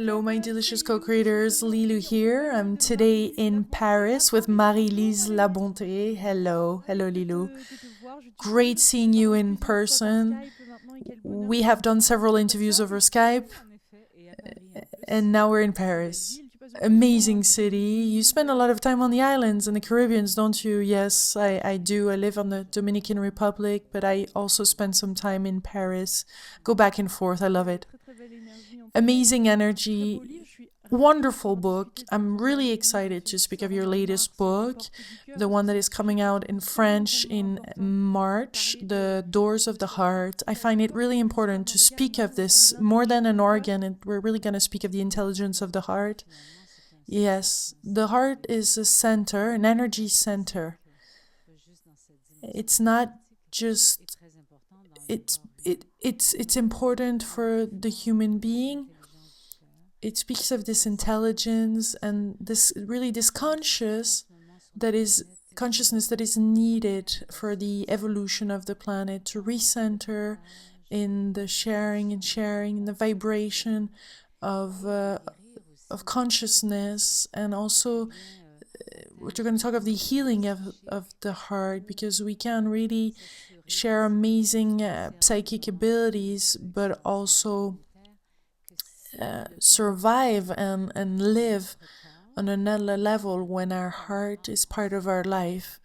Hello, my delicious co-creators. Lilou here. I'm today in Paris with Marie-Lise Labonté. Hello, Lilou. Great seeing you in person. We have done several interviews over Skype, and now we're in Paris. Amazing city. You spend a lot of time on the islands in the Caribbean, don't you? Yes, I do. I live on the Dominican Republic, but I also spend some time in Paris. Go back and forth. I love it. Amazing energy. Wonderful book. I'm really excited to speak of your latest book, the one that is coming out in French in March, The Doors of the Heart. I find it really important to speak of this more than an organ, and we're really going to speak of the intelligence of the heart. Yes, the heart is a center, an energy center. It's not just it's important for the human being. It speaks of this intelligence and this consciousness that is needed for the evolution of the planet to recenter in the sharing, the vibration of consciousness, and also we're going to talk of the healing of the heart, because we can really share amazing psychic abilities, but also survive and live on another level when our heart is part of our life.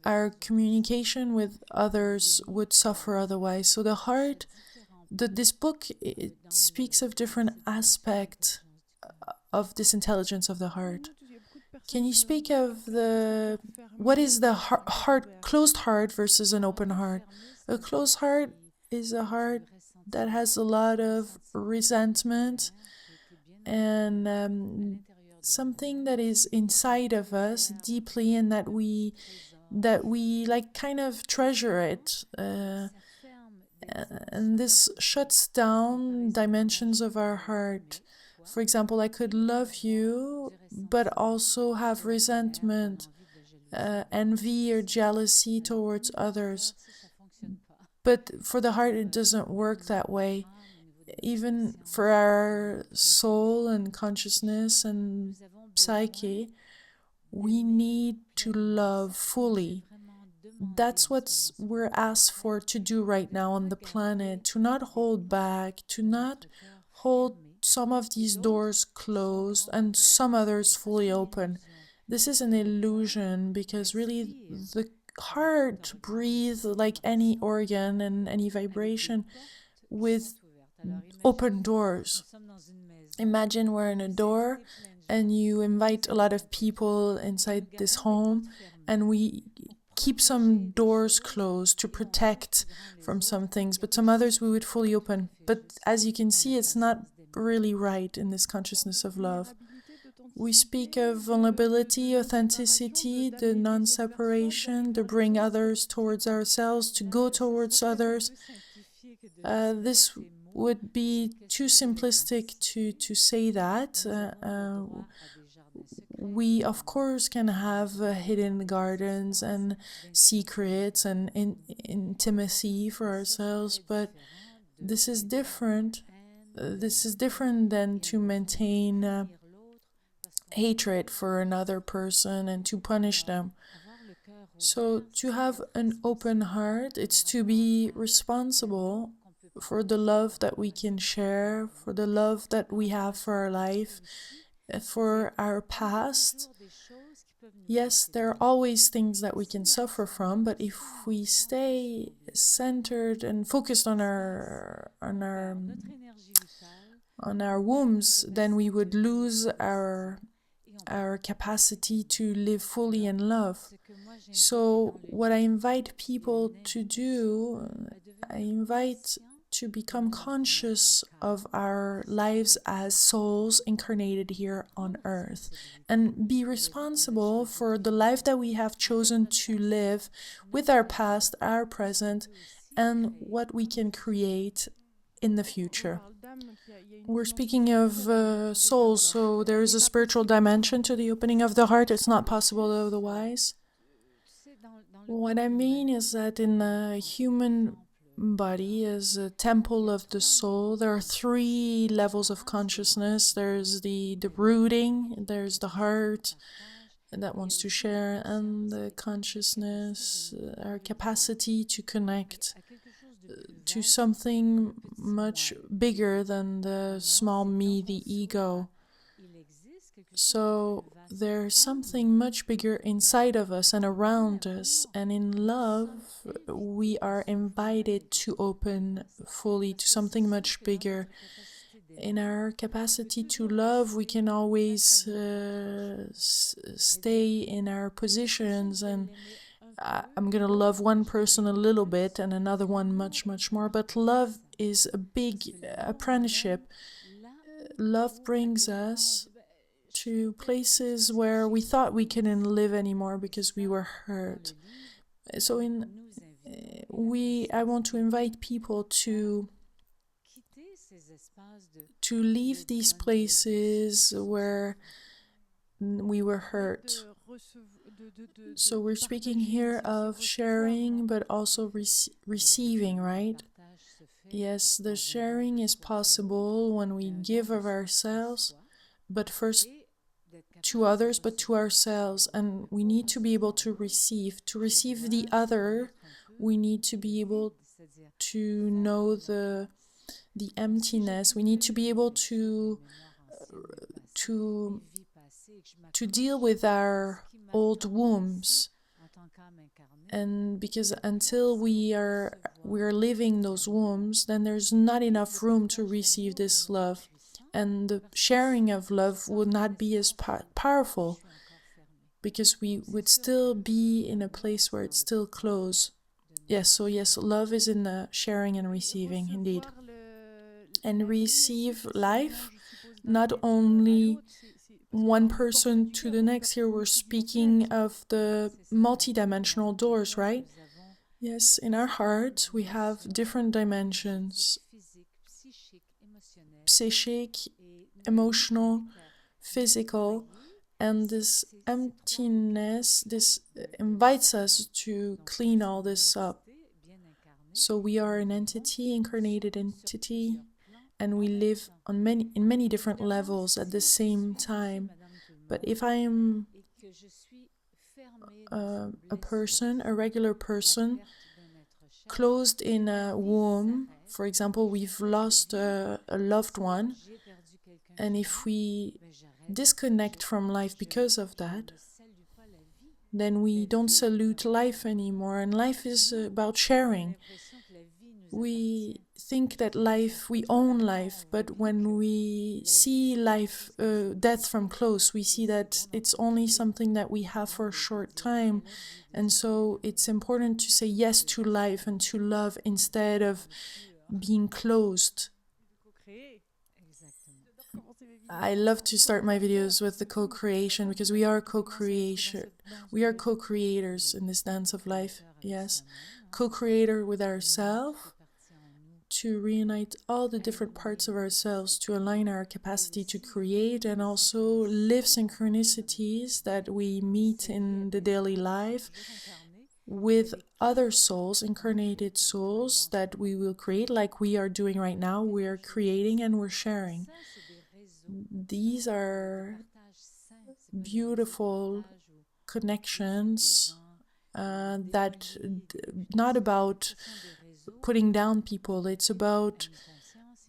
Our communication with others would suffer otherwise. So the heart, this book, it speaks of different aspects of this intelligence of the heart. Can you speak of what is the closed heart versus an open heart? A closed heart is a heart that has a lot of resentment and something that is inside of us deeply, and that we like kind of treasure it. And this shuts down dimensions of our heart. For example, I could love you, but also have resentment, envy or jealousy towards others. But for the heart, it doesn't work that way. Even for our soul and consciousness and psyche, we need to love fully. That's what we're asked for to do right now on the planet, to not hold back, to not hold some of these doors closed and some others fully open. This is an illusion, because really the heart breathes like any organ and any vibration with open doors. Imagine we're in a door and you invite a lot of people inside this home, and we keep some doors closed to protect from some things, but some others we would fully open. But as you can see, it's not really right in this consciousness of love. We speak of vulnerability, authenticity, the non-separation, to bring others towards ourselves, to go towards others. This would be too simplistic to say that. We, of course, can have hidden gardens and secrets and intimacy for ourselves, but this is different. This is different than to maintain hatred for another person and to punish them. So to have an open heart, it's to be responsible for the love that we can share, for the love that we have for our life, for our past. Yes, there are always things that we can suffer from, but if we stay centered and focused on our wombs, then we would lose our capacity to live fully in love. So what I invite people to do, I invite to become conscious of our lives as souls incarnated here on earth, and be responsible for the life that we have chosen to live with our past, our present, and what we can create in the future. We're speaking of souls, so there is a spiritual dimension to the opening of the heart. It's not possible otherwise. What I mean is that in the human body as a temple of the soul. There are 3 levels of consciousness. There's the rooting, there's the heart that wants to share, and the consciousness, our capacity to connect to something much bigger than the small me, the ego. So there's something much bigger inside of us and around us, and in love we are invited to open fully to something much bigger. In our capacity to love, we can always stay in our positions, and I'm gonna love one person a little bit and another one much, much more. But love is a big apprenticeship. Love brings us to places where we thought we couldn't live anymore because we were hurt. So I want to invite people to leave these places where we were hurt. So we're speaking here of sharing, but also receiving, right? Yes, the sharing is possible when we give of ourselves, but first to others, but to ourselves. And we need to be able to receive. To receive the other, we need to be able to know the emptiness. We need to be able to deal with our old wounds. And because until we are living those wounds, then there's not enough room to receive this love. And the sharing of love would not be as powerful, because we would still be in a place where it's still closed. Yes, so yes, love is in the sharing and receiving, indeed. And receive life, not only one person to the next. Here we're speaking of the multidimensional doors, right? Yes, in our heart we have different dimensions: psychic, emotional, physical, and this emptiness, this invites us to clean all this up. So we are an entity, incarnated entity, and we live on in many different levels at the same time. But if I am a person, a regular person, closed in a womb, for example, we've lost a loved one, and if we disconnect from life because of that, then we don't salute life anymore, and life is about sharing. We think that we own life, but when we see life, death from close, we see that it's only something that we have for a short time. And so it's important to say yes to life and to love instead of being closed. I love to start my videos with the co-creation, because we are co-creation. We are co-creators in this dance of life, yes. Co-creator with ourselves, to reunite all the different parts of ourselves, to align our capacity to create, and also live synchronicities that we meet in the daily life with other souls, incarnated souls that we will create, like we are doing right now. We are creating and we're sharing. These are beautiful connections that not about putting down people. It's about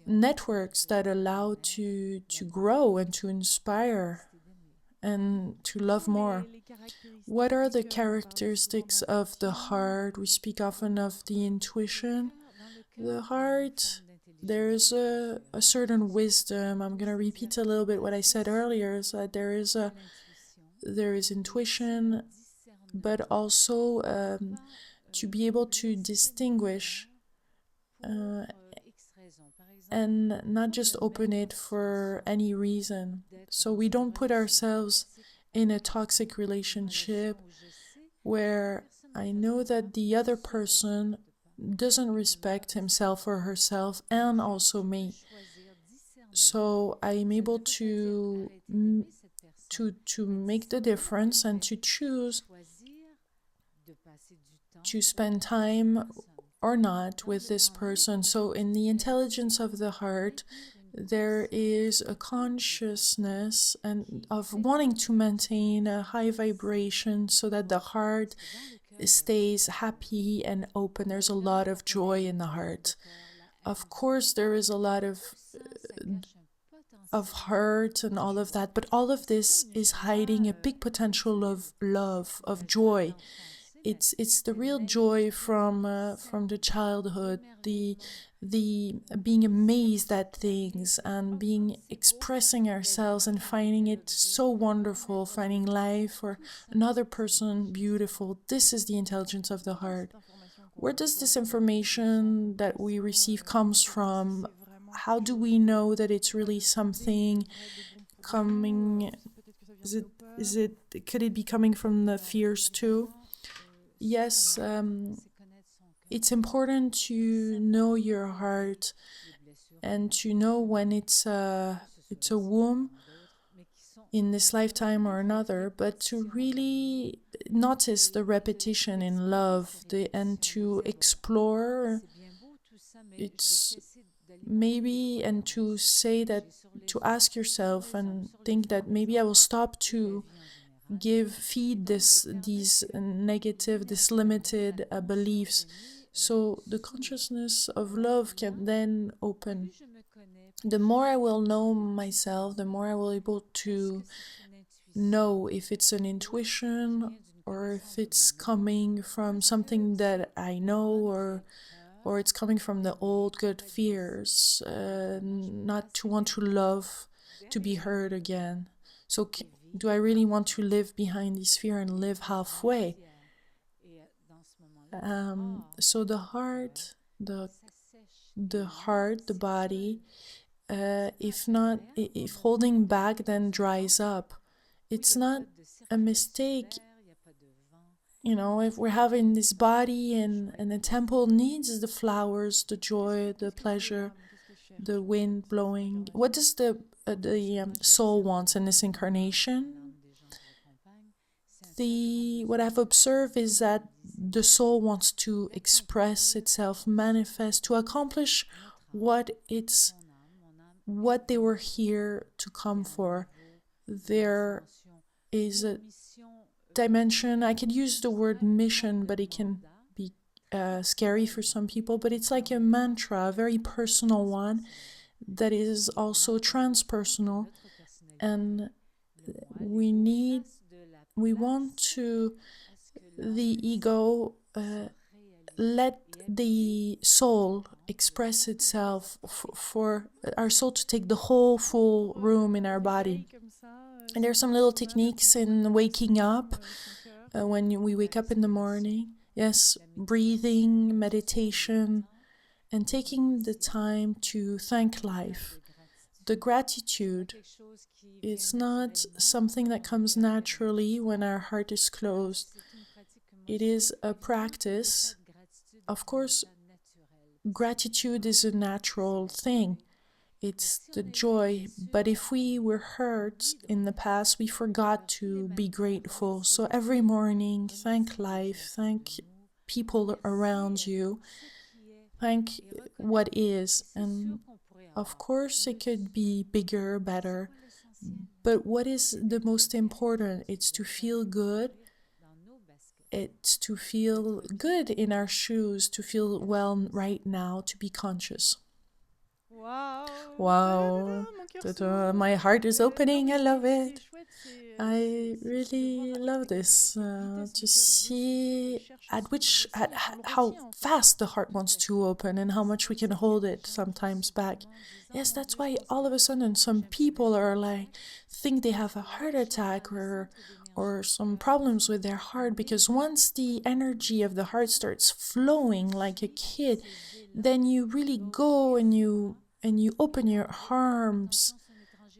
networks that allow to grow and to inspire and to love more. What are the characteristics of the heart? We speak often of the intuition. The heart, there's a certain wisdom. I'm going to repeat a little bit what I said earlier, is that there is intuition, but also to be able to distinguish and not just open it for any reason. So we don't put ourselves in a toxic relationship where I know that the other person doesn't respect himself or herself, and also me. So I'm able to make the difference and to choose to spend time or not with this person. So, in the intelligence of the heart, there is a consciousness and of wanting to maintain a high vibration so that the heart stays happy and open. There's a lot of joy in the heart. Of course, there is a lot of hurt and all of that, but all of this is hiding a big potential of love, of joy. It's the real joy from the childhood, the being amazed at things and being expressing ourselves and finding it so wonderful, finding life or another person beautiful. This is the intelligence of the heart. Where does this information that we receive comes from? How do we know that it's really something coming? Could it be coming from the fears too? Yes, it's important to know your heart and to know when it's a womb in this lifetime or another, but to really notice the repetition in love and to explore it's maybe, and to say that, to ask yourself and think that maybe I will stop to feed these negative, this limited beliefs, so the consciousness of love can then open. The more I will know myself, the more I will be able to know if it's an intuition or if it's coming from something that I know, or it's coming from the old good fears, not to want to love, to be heard again. So do I really want to live behind this fear and live halfway? So the heart, the body, if holding back, then dries up. It's not a mistake. If we're having this body and the temple needs the flowers, the joy, the pleasure, the wind blowing. What does the soul wants in this incarnation? What I've observed is that the soul wants to express itself, manifest, to accomplish what they were here to come for. There is a dimension. I could use the word mission, but it can be scary for some people. But it's like a mantra, a very personal one that is also transpersonal, and we want to the ego let the soul express itself, for our soul to take the whole full room in our body. And there's some little techniques in waking up, when we wake up in the morning. Yes, breathing, meditation, and taking the time to thank life. The gratitude is not something that comes naturally when our heart is closed. It is a practice. Of course, gratitude is a natural thing. It's the joy. But if we were hurt in the past, we forgot to be grateful. So every morning, thank life, thank people around you, thank what is. And of course, it could be bigger, better. But what is the most important? It's to feel good. It's to feel good in our shoes, to feel well right now, to be conscious. Wow. My heart is opening. I love it. I really love this, to see how fast the heart wants to open and how much we can hold it sometimes back. Yes, that's why all of a sudden some people are think they have a heart attack or some problems with their heart, because once the energy of the heart starts flowing like a kid, then you really go and you open your arms.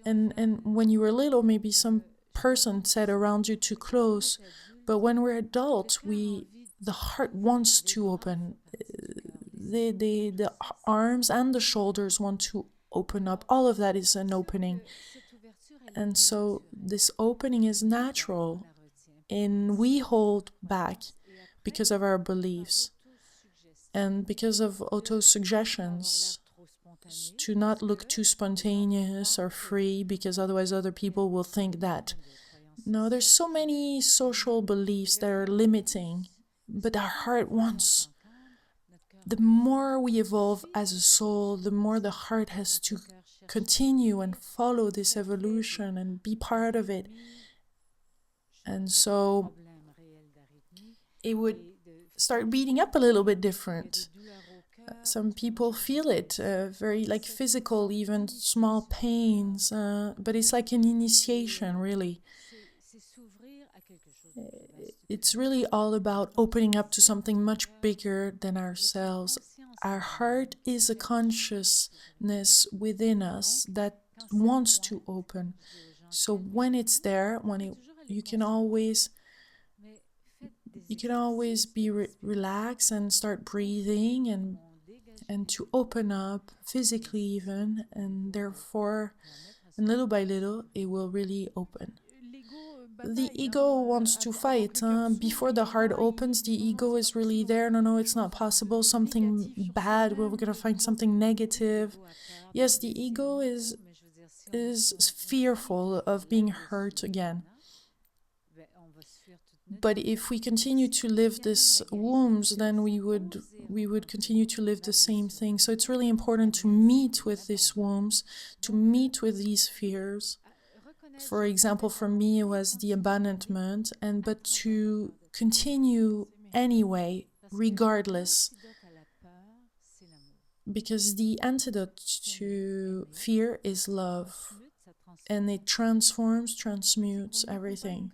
And when you were little, maybe some person said around you to close, but when we're adults, the heart wants to open. The arms and the shoulders want to open up. All of that is an opening. And so this opening is natural, and we hold back because of our beliefs. And because of auto-suggestions, to not look too spontaneous or free, because otherwise other people will think that. No, there's so many social beliefs that are limiting, but our heart wants. The more we evolve as a soul, the more the heart has to continue and follow this evolution and be part of it. And so it would start beating up a little bit different. Some people feel it, very like physical, even small pains, but it's like an initiation, really. It's really all about opening up to something much bigger than ourselves. Our heart is a consciousness within us that wants to open. So when it's there, you can always be relaxed and start breathing and to open up physically even, and therefore, and little by little, it will really open. The ego wants to fight. Before the heart opens, the ego is really there. No, it's not possible. Something bad. We're going to find something negative. Yes, the ego is fearful of being hurt again. But if we continue to live these wounds, then we would continue to live the same thing. So it's really important to meet with these wounds, to meet with these fears. For example, for me, it was the abandonment, but to continue anyway, regardless. Because the antidote to fear is love, and it transmutes everything.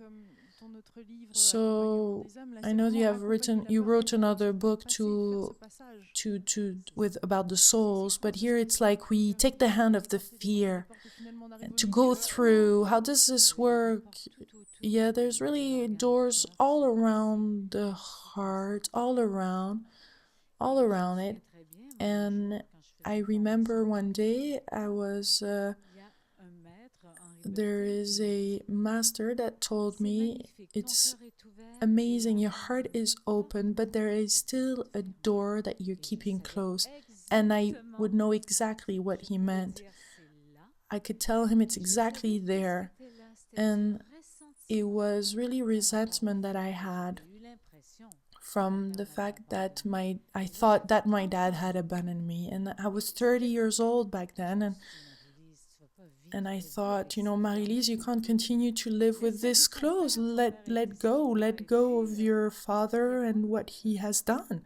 So I know you wrote another book about the souls, but here it's like we take the hand of the fear to go through. How does this work? Yeah, there's really doors all around the heart, all around it. And I remember one day there is a master that told me, it's amazing, your heart is open, but there is still a door that you're keeping closed. And I would know exactly what he meant. I could tell him it's exactly there. And it was really resentment that I had from the fact that I thought that my dad had abandoned me. And I was 30 years old back then, and I thought, Marie-Lise, you can't continue to live with this close. Let go of your father and what he has done.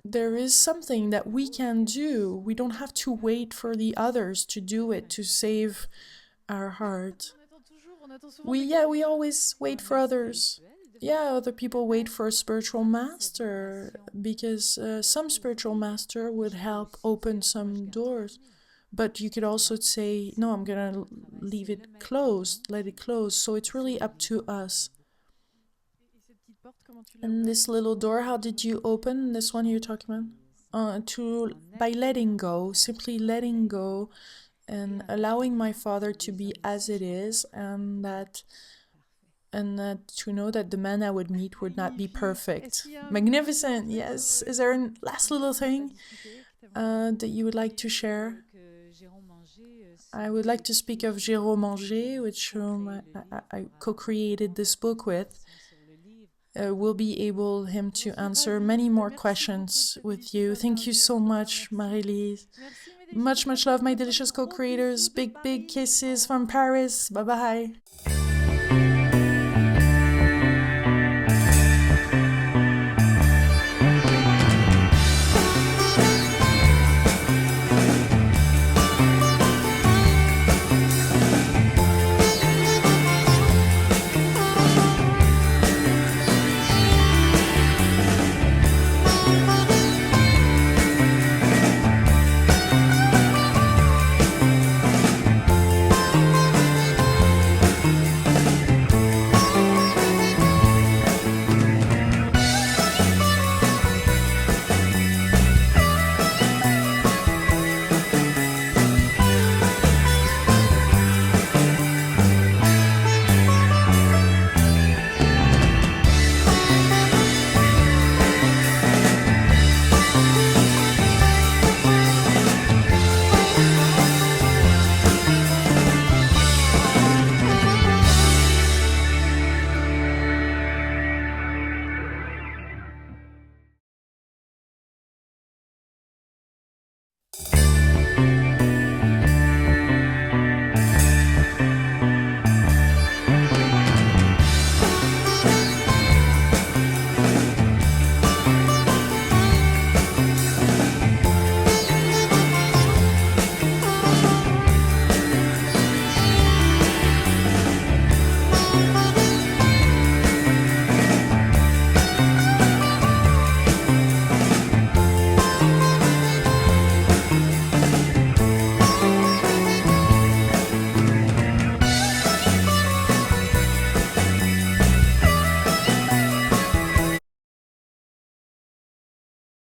There is something that we can do. We don't have to wait for the others to do it, to save our heart. We always wait for others. Yeah, other people wait for a spiritual master, because some spiritual master would help open some doors. But you could also say, no, I'm going to leave it closed, let it close. So it's really up to us. And this little door, how did you open this one you're talking about? By letting go, simply letting go and allowing my father to be as it is, and that to know that the man I would meet would not be perfect. Magnificent, yes. Is there a last little thing that you would like to share? I would like to speak of Jérôme Manger, which I co-created this book with. We'll be able him to answer many more questions with you. Thank you so much, Marie-Lise. Much love, my delicious co-creators. Big kisses from Paris. Bye-bye.